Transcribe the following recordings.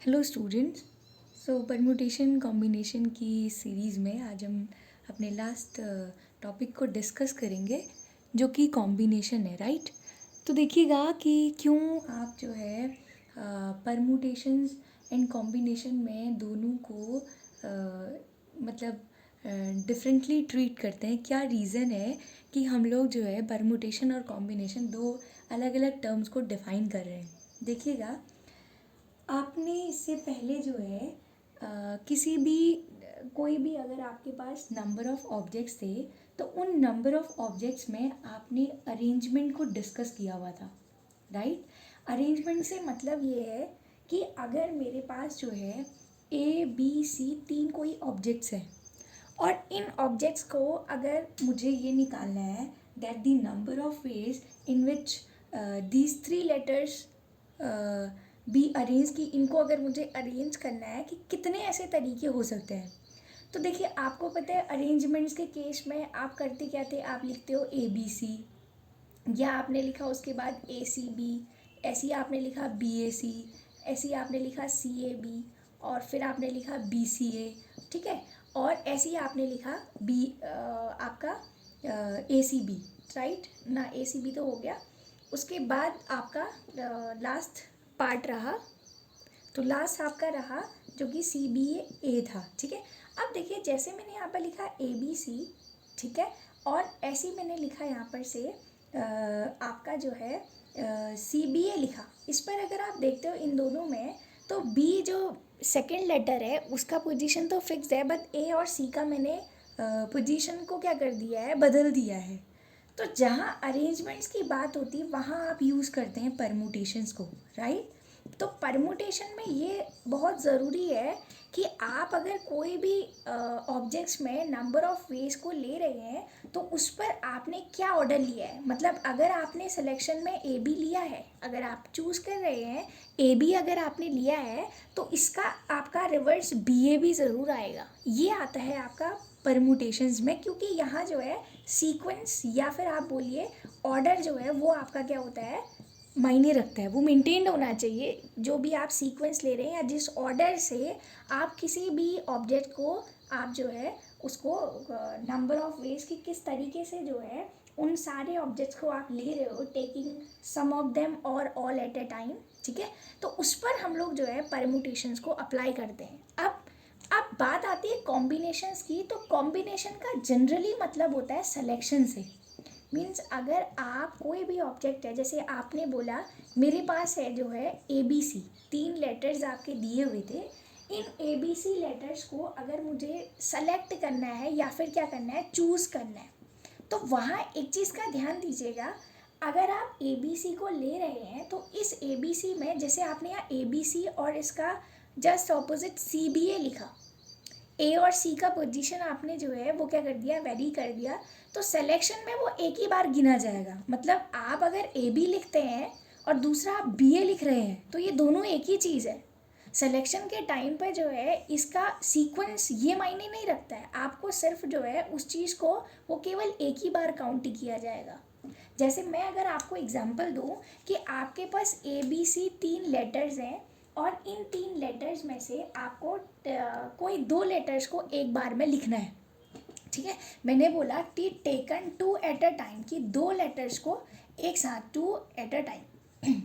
Hello students. Permutation combination की series में आज हम अपने लास्ट टॉपिक को डिस्कस करेंगे जो कि कॉम्बिनेशन है, राइट। तो देखिएगा कि क्यों आप जो है परम्यूटेशंस एंड कॉम्बिनेशन में दोनों को मतलब डिफरेंटली ट्रीट करते हैं। क्या रीज़न है कि हम लोग जो है परम्यूटेशन और कॉम्बिनेशन दो अलग अलग टर्म्स को डिफ़ाइन कर रहे हैं। देखिएगा, आपने इससे पहले जो है किसी भी कोई भी अगर आपके पास नंबर ऑफ ऑब्जेक्ट्स थे तो उन नंबर ऑफ ऑब्जेक्ट्स में आपने अरेंजमेंट को डिस्कस किया हुआ था, राइट। अरेंजमेंट से मतलब ये है कि अगर मेरे पास जो है ए बी सी तीन कोई ऑब्जेक्ट्स हैं और इन ऑब्जेक्ट्स को अगर मुझे ये निकालना है that the number of ways in which these three letters be arrange की, इनको अगर मुझे अरेंज करना है कि कितने ऐसे तरीके हो सकते हैं। तो देखिए, आपको पता है अरेंजमेंट्स के केस में आप करते क्या थे, आप लिखते हो ए बी सी, या आपने लिखा उसके बाद ए सी बी, ऐसे ही आपने लिखा बी ए सी, ऐसे ही आपने लिखा सी ए बी, और फिर आपने लिखा बी सी ए, ठीक है। और ऐसे ही आपने लिखा बी आपका ए सी बी, राइट ना। ए सी बी तो हो गया। उसके बाद आपका लास्ट पार्ट रहा, तो लास्ट आपका रहा जो कि सी बी ए था, ठीक है। अब देखिए, जैसे मैंने यहाँ पर लिखा ए बी सी, ठीक है, और ऐसे ही मैंने लिखा यहाँ पर से आपका जो है सी बी ए लिखा। इस पर अगर आप देखते हो इन दोनों में, तो बी जो सेकेंड लेटर है उसका पोजीशन तो फिक्स है, बट ए और सी का मैंने पोजीशन को क्या कर दिया है, बदल दिया है। तो जहाँ अरेंजमेंट्स की बात होती है वहाँ आप यूज़ करते हैं परमुटेशंस को, राइट। तो परमुटेशन में ये बहुत ज़रूरी है कि आप अगर कोई भी ऑब्जेक्ट्स में नंबर ऑफ़ वेज को ले रहे हैं तो उस पर आपने क्या ऑर्डर लिया है। मतलब अगर आपने सिलेक्शन में ए बी लिया है, अगर आप चूज़ कर रहे हैं ए बी अगर आपने लिया है, तो इसका आपका रिवर्स बी ए भी ज़रूर आएगा। ये आता है आपका परमुटेशंस में, क्योंकि यहाँ जो है सीक्वेंस या फिर आप बोलिए ऑर्डर जो है वो आपका क्या होता है, मायने रखता है। वो मेंटेन्ड होना चाहिए जो भी आप सीक्वेंस ले रहे हैं या जिस ऑर्डर से आप किसी भी ऑब्जेक्ट को आप जो है उसको नंबर ऑफ वेज की किस तरीके से जो है उन सारे ऑब्जेक्ट्स को आप ले रहे हो, टेकिंग सम ऑफ देम और ऑल एट ए टाइम, ठीक है। तो उस पर हम लोग जो है परमुटेशंस को अप्लाई करते हैं। अब बात आती है कॉम्बिनेशंस की। तो कॉम्बिनेशन का जनरली मतलब होता है सिलेक्शन से। मीन्स अगर आप कोई भी ऑब्जेक्ट है, जैसे आपने बोला मेरे पास है जो है ए बी सी, तीन लेटर्स आपके दिए हुए थे। इन ए बी सी लेटर्स को अगर मुझे सेलेक्ट करना है या फिर क्या करना है, चूज़ करना है, तो वहाँ एक चीज़ का ध्यान दीजिएगा। अगर आप ए बी सी को ले रहे हैं तो इस ए बी सी में जैसे आपने यहाँ ए बी सी और इसका जस्ट ऑपोजिट सी बी ए लिखा, ए और सी का पोजीशन आपने जो है वो क्या कर दिया, वेरी कर दिया, तो सिलेक्शन में वो एक ही बार गिना जाएगा। मतलब आप अगर ए बी लिखते हैं और दूसरा आप बी ए लिख रहे हैं तो ये दोनों एक ही चीज़ है। सिलेक्शन के टाइम पे जो है इसका सीक्वेंस ये मायने नहीं रखता है, आपको सिर्फ जो है उस चीज़ को वो केवल एक ही बार काउंट किया जाएगा। जैसे मैं अगर आपको एग्जांपल दूं कि आपके पास ए बी सी तीन लेटर्स हैं और इन तीन लेटर्स में से आपको कोई दो लेटर्स को एक बार में लिखना है, ठीक है। मैंने बोला कि taken two at a time, कि दो लेटर्स को एक साथ, टू एट अ टाइम,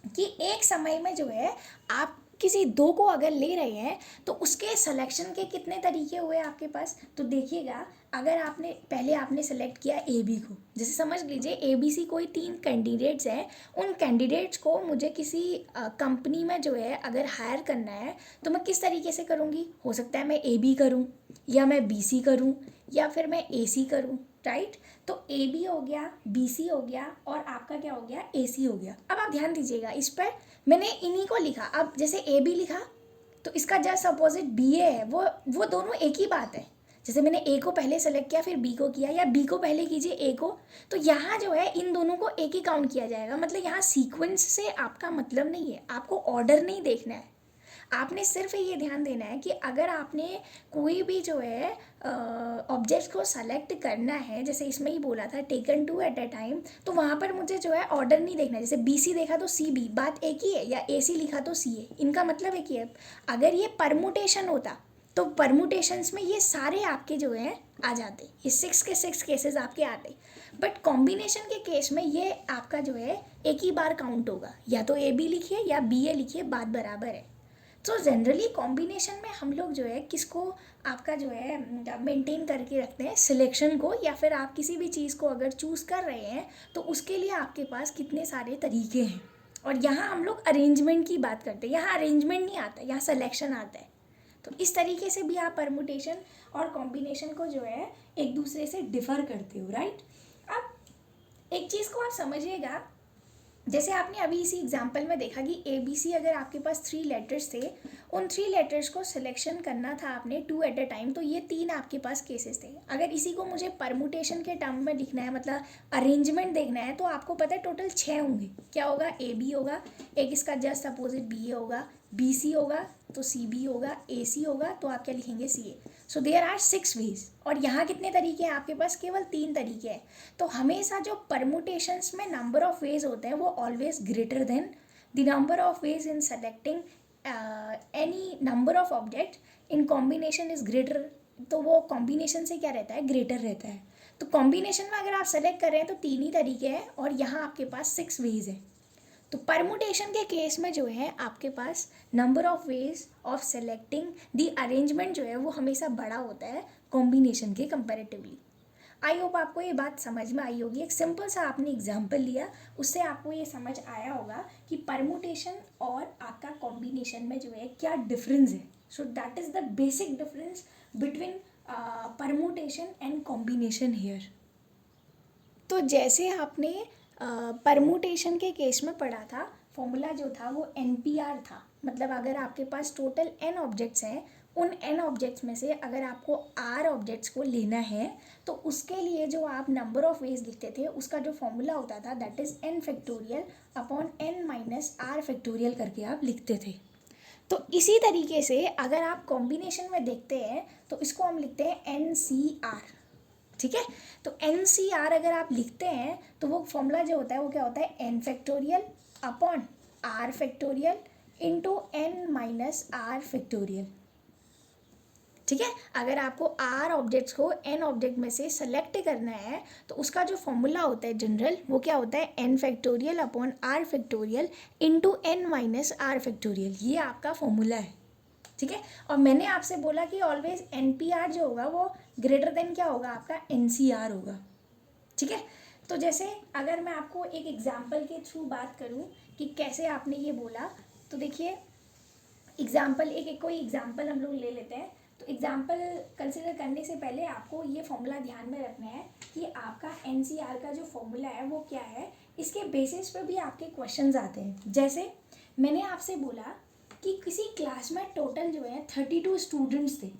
कि एक समय में जो है आप किसी दो को अगर ले रहे हैं तो उसके सिलेक्शन के कितने तरीके हुए आपके पास। तो देखिएगा, अगर आपने पहले आपने सेलेक्ट किया ए बी को, जैसे समझ लीजिए ए बी सी कोई तीन कैंडिडेट्स हैं, उन कैंडिडेट्स को मुझे किसी कंपनी में जो है अगर हायर करना है तो मैं किस तरीके से करूँगी। हो सकता है मैं ए बी करूँ, या मैं बी सी करूँ, या फिर मैं ए सी करूँ, राइट। तो ए बी हो गया, बी सी हो गया, और आपका क्या हो गया, ए सी हो गया। अब आप ध्यान दीजिएगा, इस पर मैंने इन्हीं को लिखा। अब जैसे ए बी लिखा तो इसका जस्ट अपोजिट बी ए है, वो दोनों एक ही बात है। जैसे मैंने ए को पहले सेलेक्ट किया फिर बी को किया, या बी को पहले कीजिए ए को, तो यहाँ जो है इन दोनों को एक ही काउंट किया जाएगा। मतलब यहाँ सीक्वेंस से आपका मतलब नहीं है, आपको ऑर्डर नहीं देखना है। आपने सिर्फ ये ध्यान देना है कि अगर आपने कोई भी जो है ऑब्जेक्ट को सेलेक्ट करना है, जैसे इसमें ही बोला था टेकन 2 एट अ टाइम, तो वहाँ पर मुझे जो है ऑर्डर नहीं देखना है। जैसे BC देखा तो CB, बात एक ही है, या AC लिखा तो CA, इनका मतलब एक ही है। अगर ये परमुटेशन होता तो परमुटेशंस में ये सारे आपके जो है आ जाते, ये 6 के 6 केसेस आपके आते। बट कॉम्बिनेशन के केस में ये आपका जो है एक ही बार काउंट होगा, या तो AB लिखिए या BA लिखिए, बात बराबर है। तो जनरली कॉम्बिनेशन में हम लोग जो है किसको आपका जो है मेंटेन करके रखते हैं, सिलेक्शन को, या फिर आप किसी भी चीज़ को अगर चूज़ कर रहे हैं तो उसके लिए आपके पास कितने सारे तरीके हैं। और यहाँ हम लोग अरेंजमेंट की बात करते हैं, यहाँ अरेंजमेंट नहीं आता, यहाँ सिलेक्शन आता है। तो इस तरीके से भी आप परमुटेशन और कॉम्बिनेशन को जो है एक दूसरे से डिफ़र करते हो, राइट। अब एक चीज़ को आप समझिएगा, जैसे आपने अभी इसी एग्जांपल में देखा कि ABC अगर आपके पास 3 लेटर्स थे, उन 3 लेटर्स को सिलेक्शन करना था आपने 2 एट अ टाइम, तो ये 3 आपके पास केसेस थे। अगर इसी को मुझे परमुटेशन के टर्म में लिखना है, मतलब अरेंजमेंट देखना है, तो आपको पता है टोटल 6 होंगे। क्या होगा, AB होगा, एक इसका जस्ट अपोजिट BA होगा, BC होगा तो CB होगा, AC होगा तो आप क्या लिखेंगे, CA। So there are 6 ways. और यहाँ कितने तरीके हैं आपके पास, केवल 3 तरीके हैं। तो हमेशा जो परमुटेशंस में नंबर ऑफ वेज होते हैं वो always greater than the number of ways in selecting any number of object in combination is greater. तो वो कॉम्बिनेशन से क्या रहता है, ग्रेटर रहता है। तो कॉम्बिनेशन में अगर आप सेलेक्ट कर रहे हैं तो 3 ही तरीके हैं, और यहाँ आपके पास 6 वेज है। तो परमुटेशन के केस में जो है आपके पास number of ways of selecting the arrangement जो है वो हमेशा बड़ा होता है कॉम्बिनेशन के कंपैरेटिवली। आई होप आपको ये बात समझ में आई होगी। एक सिंपल सा आपने एग्जांपल लिया, उससे आपको ये समझ आया होगा कि परमुटेशन और आपका कॉम्बिनेशन में जो है क्या डिफरेंस है। So that is the basic difference between permutation and combination here. तो जैसे आपने परमुटेशन के केस में पढ़ा था, फॉर्मूला जो था वो NPR था। मतलब अगर आपके पास टोटल n ऑब्जेक्ट्स हैं, उन n ऑब्जेक्ट्स में से अगर आपको r ऑब्जेक्ट्स को लेना है तो उसके लिए जो आप नंबर ऑफ वेज लिखते थे उसका जो फॉर्मूला होता था that is n factorial upon n minus r factorial करके आप लिखते थे। तो इसी तरीके से अगर आप कॉम्बिनेशन में देखते हैं तो इसको हम लिखते हैं NCR, ठीक है। तो NCR अगर आप लिखते हैं तो वो फॉर्मूला जो होता है वो क्या होता है, n factorial upon r factorial into n minus r factorial, ठीक है। अगर आपको r ऑब्जेक्ट्स को n ऑब्जेक्ट में से सेलेक्ट करना है तो उसका जो फॉर्मूला होता है जनरल, वो क्या होता है, n factorial upon r factorial into n minus r factorial. ये आपका फॉर्मूला है, ठीक है। और मैंने आपसे बोला कि ऑलवेज NPR जो होगा वो ग्रेटर देन क्या होगा, आपका NCR होगा, ठीक है। तो जैसे अगर मैं आपको एक एग्जाम्पल के थ्रू बात करूं कि कैसे आपने ये बोला, तो देखिए एग्जाम्पल एक कोई एग्जाम्पल हम लोग ले लेते हैं। तो एग्जाम्पल कंसिडर करने से पहले आपको ये फॉर्मूला ध्यान में रखना है कि आपका NCR का जो फॉर्मूला है वो क्या है। इसके बेसिस पे भी आपके क्वेश्चंस आते हैं। जैसे मैंने आपसे बोला कि किसी क्लास में टोटल जो है 32 स्टूडेंट्स थे,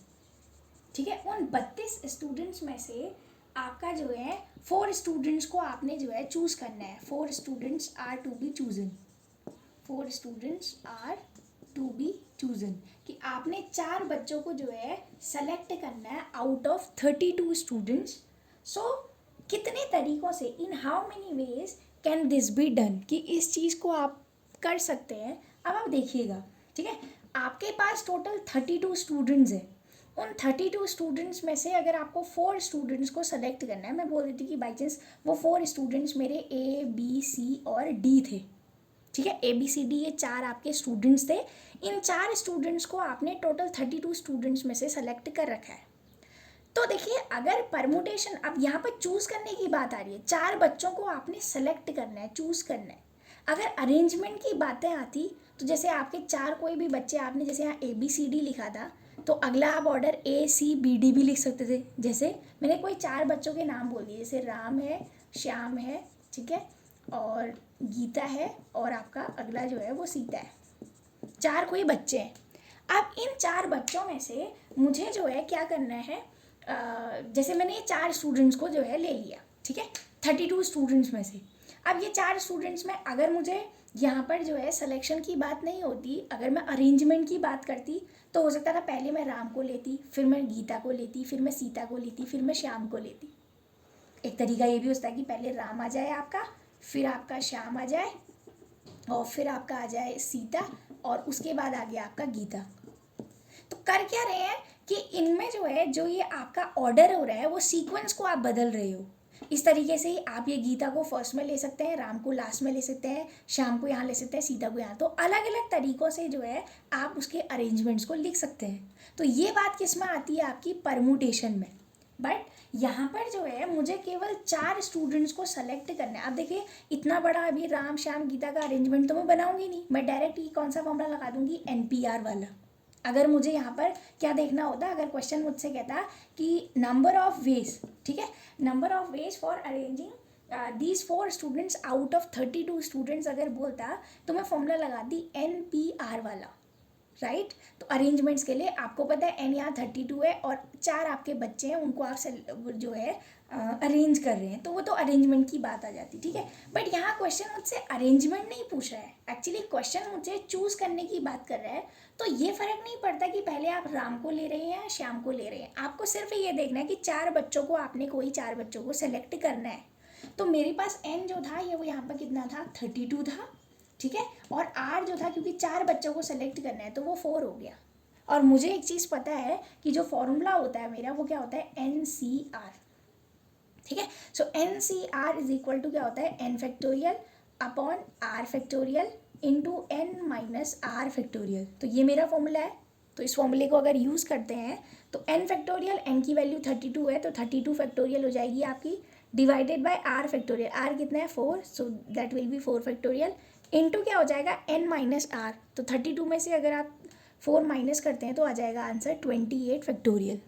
ठीक है। उन 32 स्टूडेंट्स में से आपका जो है 4 स्टूडेंट्स को आपने जो है चूज़ करना है। 4 students are to be chosen, 4 students are to be chosen, कि आपने 4 बच्चों को जो है सेलेक्ट करना है आउट ऑफ 32 स्टूडेंट्स। सो कितने तरीक़ों से, in how many ways can this be done, कि इस चीज़ को आप कर सकते हैं। अब आप देखिएगा, ठीक है, आपके पास टोटल 32 स्टूडेंट्स हैं। उन 32 स्टूडेंट्स में से अगर आपको 4 स्टूडेंट्स को सेलेक्ट करना है, मैं बोल रही थी कि बाई चांस वो 4 स्टूडेंट्स मेरे A B C और D थे, ठीक है। ABCD ये 4 आपके स्टूडेंट्स थे। इन 4 स्टूडेंट्स को आपने टोटल 32 स्टूडेंट्स में से सेलेक्ट कर रखा है। तो देखिए अगर परमुटेशन, अब यहाँ पर चूज़ करने की बात आ रही है, 4 बच्चों को आपने सेलेक्ट करना है, चूज़ करना है। अगर अरेंजमेंट की बातें आती तो जैसे आपके 4 कोई भी बच्चे, आपने जैसे यहाँ ABCD लिखा था तो अगला आप ऑर्डर ACBD भी लिख सकते थे। जैसे मैंने कोई 4 बच्चों के नाम बोल दिए, जैसे राम है, श्याम है, ठीक है, और गीता है, और आपका अगला जो है वो सीता है। 4 कोई बच्चे हैं। अब इन 4 बच्चों में से मुझे जो है क्या करना है, जैसे मैंने ये 4 स्टूडेंट्स को जो है ले लिया, ठीक है, 32 स्टूडेंट्स में से। अब ये 4 स्टूडेंट्स में अगर मुझे यहाँ पर जो है सिलेक्शन की बात नहीं होती। अगर मैं अरेंजमेंट की बात करती तो हो सकता था पहले मैं राम को लेती, फिर मैं गीता को लेती, फिर मैं सीता को लेती, फिर मैं श्याम को लेती। एक तरीका ये भी होता है कि पहले राम आ जाए आपका, फिर आपका श्याम आ जाए, और फिर आपका आ जाए सीता, और उसके बाद आ गया आपका गीता। तो कर क्या रहे हैं कि इनमें जो है जो ये आपका ऑर्डर हो रहा है वो सीक्वेंस को आप बदल रहे हो। इस तरीके से ही आप ये गीता को फर्स्ट में ले सकते हैं, राम को लास्ट में ले सकते हैं, श्याम को यहाँ ले सकते हैं, सीता को यहाँ। तो अलग अलग तरीक़ों से जो है आप उसके अरेंजमेंट्स को लिख सकते हैं। तो ये बात किस में आती है आपकी परमुटेशन में। बट यहाँ पर जो है मुझे केवल 4 स्टूडेंट्स को सेलेक्ट करना है। आप देखिए इतना बड़ा अभी राम श्याम गीता का अरेंजमेंट तो मैं बनाऊंगी नहीं, मैं डायरेक्ट ही कौन सा फॉर्मूला लगा दूंगी, NPR वाला। अगर मुझे यहाँ पर क्या देखना होता, अगर क्वेश्चन मुझसे कहता कि नंबर ऑफ वेज, ठीक है, number of ways for arranging these 4 students out of 32 students अगर बोलता तो मैं फॉर्मूला लगाती NPR वाला, राइट। तो अरेंजमेंट्स के लिए आपको पता है n यहाँ 32 है और 4 आपके बच्चे हैं, उनको आप जो है अरेंज कर रहे हैं, तो वो तो अरेंजमेंट की बात आ जाती, ठीक है। बट यहाँ क्वेश्चन मुझसे अरेंजमेंट नहीं पूछ रहा है, एक्चुअली क्वेश्चन मुझे चूज़ करने की बात कर रहा है। तो ये फ़र्क नहीं पड़ता कि पहले आप राम को ले रहे हैं या श्याम को ले रहे हैं, आपको सिर्फ ये देखना है कि 4 बच्चों को आपने कोई 4 बच्चों को सेलेक्ट करना है। तो मेरे पास n जो था ये वो यहाँ पर कितना था, 32 था, ठीक है। और R जो था क्योंकि 4 बच्चों को सेलेक्ट करना है तो वो 4 हो गया। और मुझे एक चीज़ पता है कि जो फॉर्मूला होता है मेरा वो क्या होता है, NCR, ठीक है। सो NCR इज इक्वल टू क्या होता है, n factorial upon R factorial into n minus R factorial. तो ये मेरा फॉर्मूला है। तो इस फॉर्मूले को अगर यूज़ करते हैं तो n फैक्टोरियल, n की वैल्यू 32 है तो 32 फैक्टोरियल हो जाएगी आपकी, divided by R factorial, R कितना है 4, सो that will B 4 factorial, into क्या हो जाएगा n माइनस आर। तो 32 में से अगर आप 4 माइनस करते हैं तो आ जाएगा आंसर 28 फैक्टोरियल।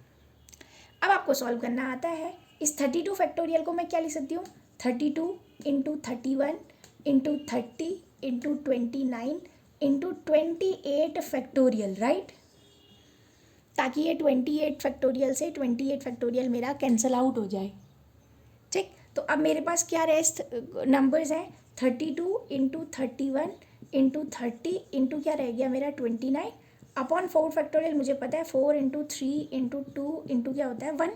अब आपको सॉल्व करना आता है। इस 32 फैक्टोरियल को मैं क्या लिख सकती हूँ, 32 into 31 into 30 into 29 into 28 factorial, right. ताकि ये 28 फैक्टोरियल से 28 फैक्टोरियल मेरा कैंसल आउट हो जाए, ठीक। तो अब मेरे पास क्या रेस्ट नंबर्स हैं, 32 इंटू 31 इंटू 30 इंटू क्या रह गया मेरा 29 अपॉन 4 फैक्टोरियल। मुझे पता है 4 इंटू 3 इंटू 2 इंटू क्या होता है 1।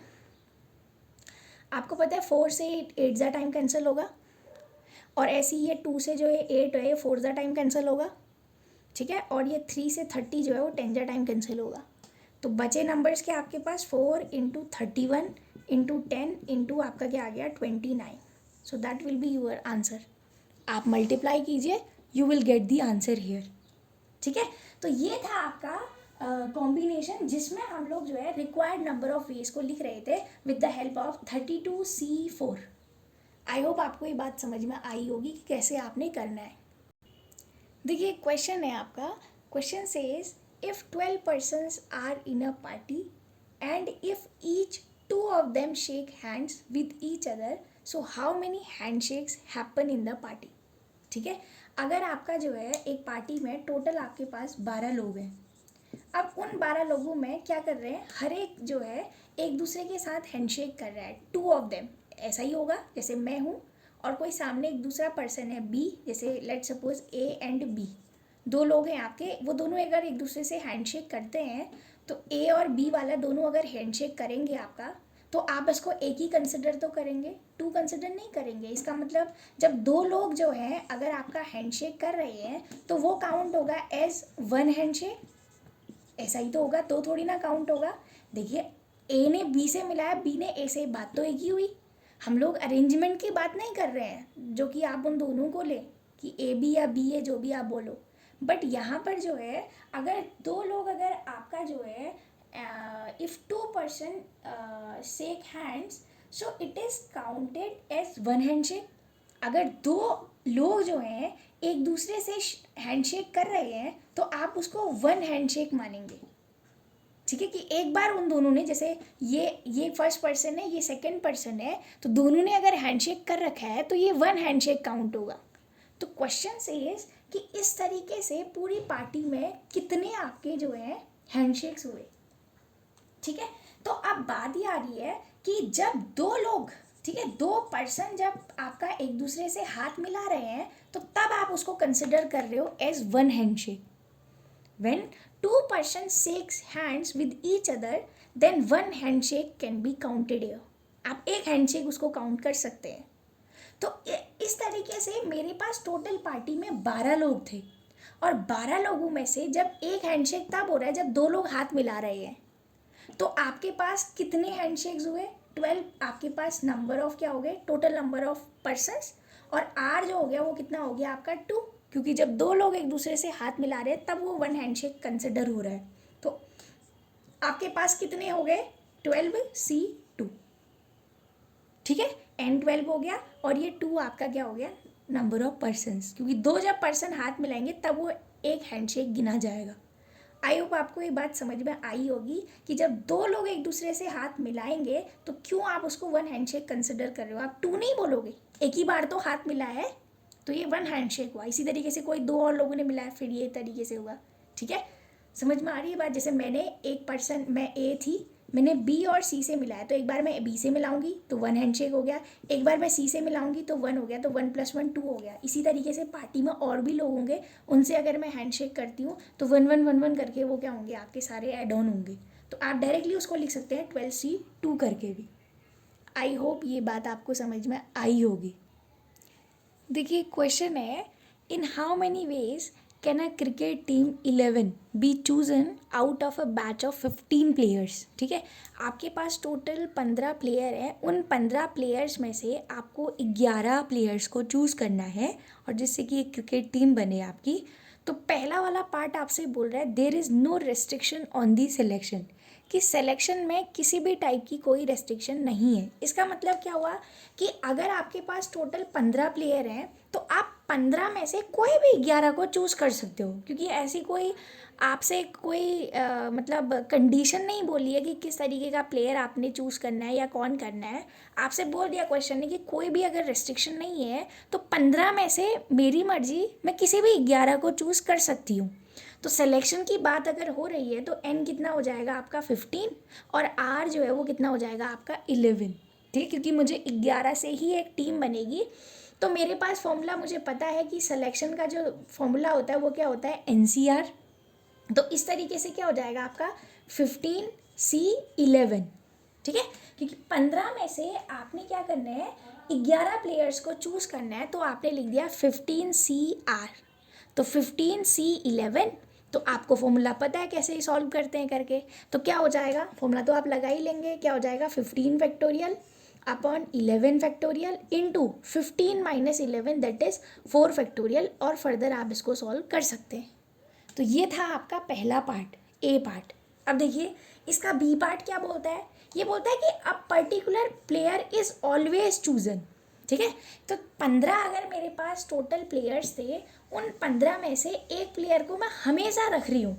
आपको पता है 4 से 8 ज़ा टाइम कैंसिल होगा, और ऐसे ही ये 2 से जो है 8 है 4 ज़ा टाइम कैंसिल होगा, ठीक है। और ये 3 से 30 जो है वो 10 ज़ा टाइम कैंसिल होगा। तो बचे नंबर्स क्या आपके पास, 4 इंटू 31 इंटू 10 इंटू आपका क्या आ गया 29। So that will be your answer. आप मल्टीप्लाई कीजिए, you will get the answer here, ठीक है। तो ये था आपका कॉम्बिनेशन जिसमें हम लोग जो है रिक्वायर्ड नंबर ऑफ वेज को लिख रहे थे with the help of 32C4। I hope आपको ये बात समझ में आई होगी कि कैसे आपने करना है। देखिए क्वेश्चन है आपका, question says if 12 persons are in a party and if each 2 of them shake hands with each other, so how many handshakes happen in the party, ठीक है। अगर आपका जो है एक पार्टी में टोटल आपके पास 12 लोग हैं, अब उन 12 लोगों में क्या कर रहे हैं, हर एक जो है एक दूसरे के साथ हैंडशेक कर रहा है, 2 of them। ऐसा ही होगा जैसे मैं हूँ और कोई सामने एक दूसरा पर्सन है B, जैसे let suppose A and B, 2 लोग हैं आपके, वो दोनों अगर एक दूसरे से हैंडशेक करते हैं तो A और B वाला दोनों अगर हैंडशेक करेंगे आपका, तो आप इसको एक ही कंसिडर तो करेंगे, 2 कंसिडर नहीं करेंगे। इसका मतलब जब 2 लोग जो हैं अगर आपका हैंडशेक कर रहे हैं तो वो काउंट होगा एज 1 हैंडशेक, ऐसा ही तो होगा, तो थोड़ी ना काउंट होगा। देखिए A ने B से मिलाया, B ने A से, बात तो एक ही हुई। हम लोग अरेंजमेंट की बात नहीं कर रहे हैं जो कि आप उन दोनों को ले कि AB या B है, जो भी आप बोलो। बट यहाँ पर जो है अगर 2 लोग अगर आपका जो है if 2 person shake hands, so it is counted as 1 handshake। अगर 2 लोग जो हैं एक दूसरे से हैंडशेक कर रहे हैं तो आप उसको 1 हैंडशेक मानेंगे, ठीक है। कि एक बार उन दोनों ने, जैसे ये फर्स्ट पर्सन है, ये सेकंड पर्सन है, तो दोनों ने अगर हैंडशेक कर रखा है तो ये 1 हैंडशेक काउंट होगा। तो क्वेश्चन सेज कि इस तरीके से पूरी पार्टी में कितने आपके जो है हैंडशेक्स हुए, ठीक है। तो अब बात ये आ रही है कि जब 2 लोग, ठीक है, 2 पर्सन जब आपका एक दूसरे से हाथ मिला रहे हैं तो तब आप उसको कंसिडर कर रहे हो as one handshake. When two persons shakes hands with each other, then one handshake can be counted here. आप एक हैंडशेक उसको काउंट कर सकते हैं. तो इस तरीके से मेरे पास टोटल पार्टी में 12 लोग थे और 12 लोगों में से जब एक हैंडशेक तब हो रहा है जब 2 लोग हाथ मिला रहे हैं. तो आपके पास कितने हैंडशेक्स हुए? 12. आपके पास नंबर ऑफ क्या हो गए? Total number of persons. और आर जो हो गया वो कितना हो गया आपका? 2. क्योंकि जब 2 लोग एक दूसरे से हाथ मिला रहे हैं तब वो वन हैंडशेक कंसिडर हो रहा है. तो आपके पास कितने हो गए? 12C2. ठीक है, N12 हो गया और ये 2 आपका क्या हो गया? Number of persons. क्योंकि 2 जब पर्सन हाथ मिलाएंगे तब वो एक हैंडशेक गिना जाएगा. आई होप आपको ये बात समझ में आई होगी कि जब 2 लोग एक दूसरे से हाथ मिलाएंगे तो क्यों आप उसको वन हैंडशेक कंसिडर कर रहे हो. आप 2 नहीं बोलोगे, एक ही बार तो हाथ मिला है तो ये वन हैंडशेक हुआ. इसी तरीके से कोई 2 और लोगों ने मिलाया फिर ये तरीके से हुआ. ठीक है, समझ में आ रही है बात. जैसे मैंने एक पर्सन, मैं ए थी, मैंने बी और सी से मिलाया तो एक बार मैं बी से मिलाऊंगी तो वन हैंडशेक हो गया. एक बार मैं सी से मिलाऊंगी तो 1 हो गया. तो 1 + 1 2 हो गया. इसी तरीके से पार्टी में और भी लोग होंगे, उनसे अगर मैं हैंडशेक करती हूँ तो 1 1 1 1 करके वो क्या होंगे? आपके सारे एड ऑन होंगे. तो आप डायरेक्टली उसको लिख सकते हैं 12C2 करके भी. आई होप ये बात आपको समझ में आई होगी. देखिए क्वेश्चन है, in how many ways can a cricket team 11 be chosen out of a batch of 15 players. ठीक है, आपके पास टोटल 15 प्लेयर हैं. उन 15 प्लेयर्स में से आपको 11 प्लेयर्स को चूज़ करना है और जिससे कि एक क्रिकेट टीम बने आपकी. तो पहला वाला पार्ट आपसे बोल रहा है there is no restriction on the selection, कि सिलेक्शन में किसी भी टाइप की कोई रेस्ट्रिक्शन नहीं है. इसका मतलब क्या हुआ कि अगर आपके पास टोटल 15 प्लेयर हैं तो आप 15 में से कोई भी 11 को चूज़ कर सकते हो. क्योंकि ऐसी कोई आपसे कोई मतलब कंडीशन नहीं बोली है कि किस तरीके का प्लेयर आपने चूज़ करना है या कौन करना है. आपसे बोल दिया क्वेश्चन ने कि कोई भी अगर रेस्ट्रिक्शन नहीं है तो 15 में से मेरी मर्जी, मैं किसी भी 11 को चूज़ कर सकती हूँ. तो सिलेक्शन की बात अगर हो रही है तो N कितना हो जाएगा आपका 15 और R जो है वो कितना हो जाएगा आपका 11. ठीक, क्योंकि मुझे 11 से ही एक टीम बनेगी. तो मेरे पास फॉर्मूला मुझे पता है कि सिलेक्शन का जो फॉर्मूला होता है वो क्या होता है? NCR. तो इस तरीके से क्या हो जाएगा आपका 15C11. ठीक है, क्योंकि 15 में से आपने क्या करना है? 11 प्लेयर्स को चूज़ करना है तो आपने लिख दिया 15CR. तो 15C11. तो आपको फॉर्मूला पता है कैसे सॉल्व करते हैं करके. तो क्या हो जाएगा? फॉर्मूला तो आप लगा ही लेंगे. क्या हो जाएगा? 15 factorial upon 11 factorial into 15 - 11 that is 4 factorial. और फर्दर आप इसको सॉल्व कर सकते हैं. तो ये था आपका पहला पार्ट, ए पार्ट. अब देखिए इसका बी पार्ट क्या बोलता है? ये बोलता है कि a particular player is always chosen. ठीक है, तो 15 अगर मेरे पास टोटल प्लेयर्स थे, उन 15 में से एक प्लेयर को मैं हमेशा रख रही हूँ.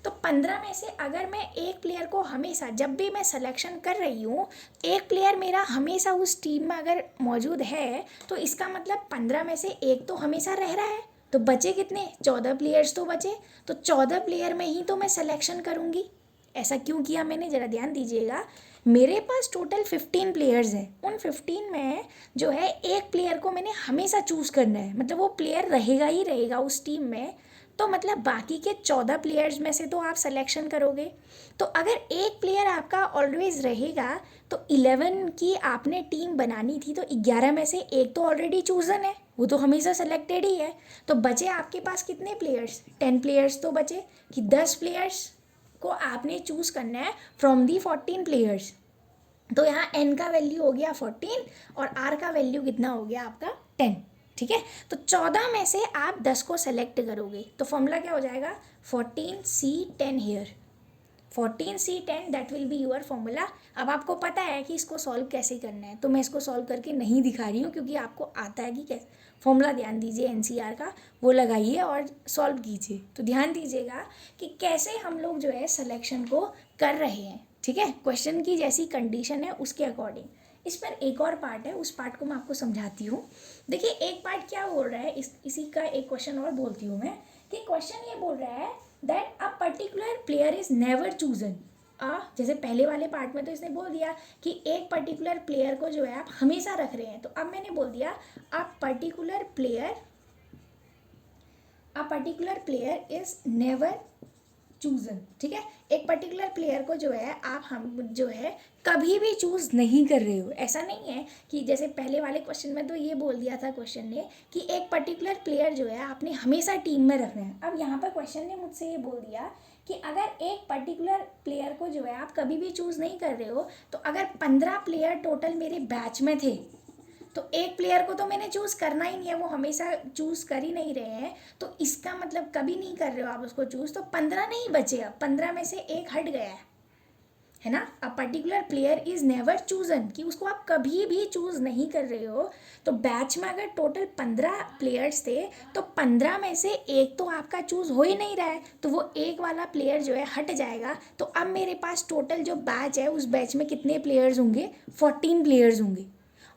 तो 15 में से अगर मैं एक प्लेयर को हमेशा, जब भी मैं सिलेक्शन कर रही हूँ, एक प्लेयर मेरा हमेशा उस टीम में अगर मौजूद है तो इसका मतलब 15 में से एक तो हमेशा रह रहा है. तो बचे कितने? 14 प्लेयर्स तो बचे. तो 14 प्लेयर में ही तो मैं सिलेक्शन करूँगी. ऐसा क्यों किया मैंने, ज़रा ध्यान दीजिएगा. मेरे पास टोटल 15 प्लेयर्स हैं. उन 15 में जो है एक प्लेयर को मैंने हमेशा चूज़ करना है. मतलब वो प्लेयर रहेगा ही रहेगा उस टीम में. तो मतलब बाकी के 14 प्लेयर्स में से तो आप सिलेक्शन करोगे. तो अगर एक प्लेयर आपका ऑलवेज रहेगा तो 11 की आपने टीम बनानी थी, तो 11 में से एक तो ऑलरेडी चूज़न है, वो तो हमेशा सेलेक्टेड ही है. तो बचे आपके पास कितने प्लेयर्स? 10 प्लेयर्स तो बचे. कि 10 प्लेयर्स को आपने चूज़ करना है फ्रॉम दी 14 प्लेयर्स. तो यहाँ N का वैल्यू हो गया 14 और R का वैल्यू कितना हो गया आपका 10. ठीक है, तो 14 में से आप 10 को सेलेक्ट करोगे. तो फॉर्मूला क्या हो जाएगा? 14C10 here. 14C10 that will be your formula. अब आपको पता है कि इसको सॉल्व कैसे करना है, तो मैं इसको सॉल्व करके नहीं दिखा रही हूँ क्योंकि आपको आता है कि कैसे. फॉर्मूला ध्यान दीजिए NCR का, वो लगाइए और सॉल्व कीजिए. तो ध्यान दीजिएगा कि कैसे हम लोग जो है सिलेक्शन को कर रहे हैं. ठीक है, क्वेश्चन की जैसी कंडीशन है उसके अकॉर्डिंग. इस पर एक और पार्ट है, उस पार्ट को मैं आपको समझाती हूँ. देखिए एक पार्ट क्या बोल रहा है, इसी का एक क्वेश्चन और बोलती हूँ मैं. कि क्वेश्चन ये बोल रहा है that a particular player is never chosen. जैसे पहले वाले पार्ट में तो इसने बोल दिया कि एक पर्टिकुलर प्लेयर को जो है आप हमेशा रख रहे हैं. तो अब मैंने बोल दिया a particular player a particular player is never chosen, ठीक है। एक पर्टिकुलर प्लेयर को जो है आप हम जो है कभी भी चूज नहीं कर रहे हो। ऐसा नहीं है कि जैसे पहले वाले क्वेश्चन में तो ये बोल दिया था क्वेश्चन ने कि एक पर्टिकुलर प्लेयर जो है आपने हमेशा टीम में रखना है। अब यहाँ पर क्वेश्चन ने मुझसे ये बोल दिया कि अगर एक पर्टिकुलर प्लेयर को जो है आप कभी भी चूज नहीं कर रहे हो, तो अगर 15 प्लेयर टोटल मेरे बैच में थे तो एक प्लेयर को तो मैंने चूज़ करना ही नहीं है, वो हमेशा चूज़ कर ही नहीं रहे हैं, तो इसका मतलब कभी नहीं कर रहे हो आप उसको चूज़, तो 15 नहीं बचे, अब 15 में से एक हट गया है ना। A particular player is never chosen, कि उसको आप कभी भी चूज़ नहीं कर रहे हो। तो बैच में अगर टोटल 15 प्लेयर्स थे तो 15 में से एक तो आपका चूज़ हो ही नहीं रहा है, तो वो एक वाला प्लेयर जो है हट जाएगा। तो अब मेरे पास टोटल जो बैच है उस बैच में कितने प्लेयर्स होंगे, 14 प्लेयर्स होंगे।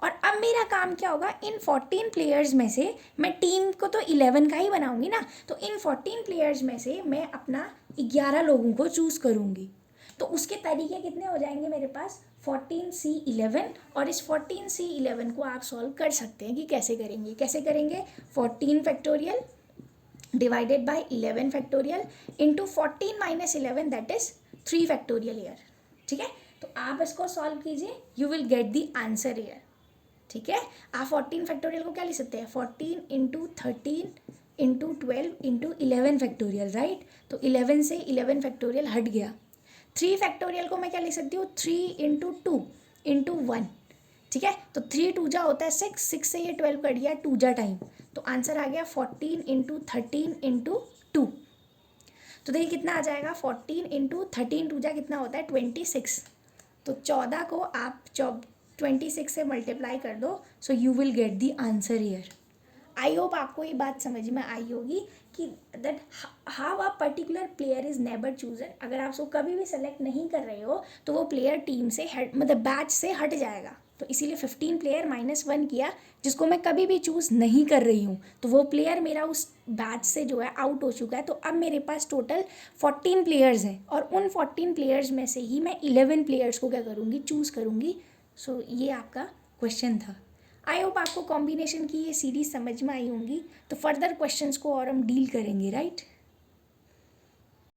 और अब मेरा काम क्या होगा, इन 14 प्लेयर्स में से मैं टीम को तो 11 का ही बनाऊंगी ना, तो इन 14 प्लेयर्स में से मैं अपना 11 लोगों को चूज़ करूंगी। तो उसके तरीके कितने हो जाएंगे मेरे पास, 14C11। और इस 14C11 को आप सॉल्व कर सकते हैं कि कैसे करेंगे। 14 factorial divided by 11 factorial into 14 minus 11 that is 3 factorial year, ठीक है। तो आप इसको सॉल्व कीजिए, you will get the answer year, ठीक है। आप 14 फैक्टोरियल को क्या लिख सकते हैं, 14 into 13 into 12 into 11 factorial, right. तो 11 से 11 फैक्टोरियल हट गया। 3 फैक्टोरियल को मैं क्या लिख सकती हूँ, 3 इंटू 2 इंटू 1, ठीक है। तो 3 2 जा होता है 6, 6 से ये 12 कट गया 2 जा टाइम, तो आंसर आ गया 14 इंटू 13 इंटू 2। तो देखिए कितना आ जाएगा, 14 इंटू 13 2 जा कितना होता है 26। तो 14 को आप 26 से मल्टीप्लाई कर दो, so you will get the answer here. I hope आपको ये बात समझ में आई होगी कि that how a particular player is never chosen. अगर आप उसको कभी भी सेलेक्ट नहीं कर रहे हो तो वो प्लेयर टीम से मतलब बैच से हट जाएगा। तो इसीलिए 15 प्लेयर -1 किया जिसको मैं कभी भी चूज़ नहीं कर रही हूँ, तो वो प्लेयर मेरा उस बैच से जो है आउट हो चुका है। तो अब मेरे पास टोटल 14 प्लेयर्स हैं और उन 14 प्लेयर्स में से ही मैं 11 प्लेयर्स को क्या करूँगी, चूज़ करूँगी। सो ये आपका क्वेश्चन था। आई होप आपको कॉम्बिनेशन की ये सीरीज समझ में आई होंगी। तो फर्दर क्वेश्चंस को और हम डील करेंगे, राइट।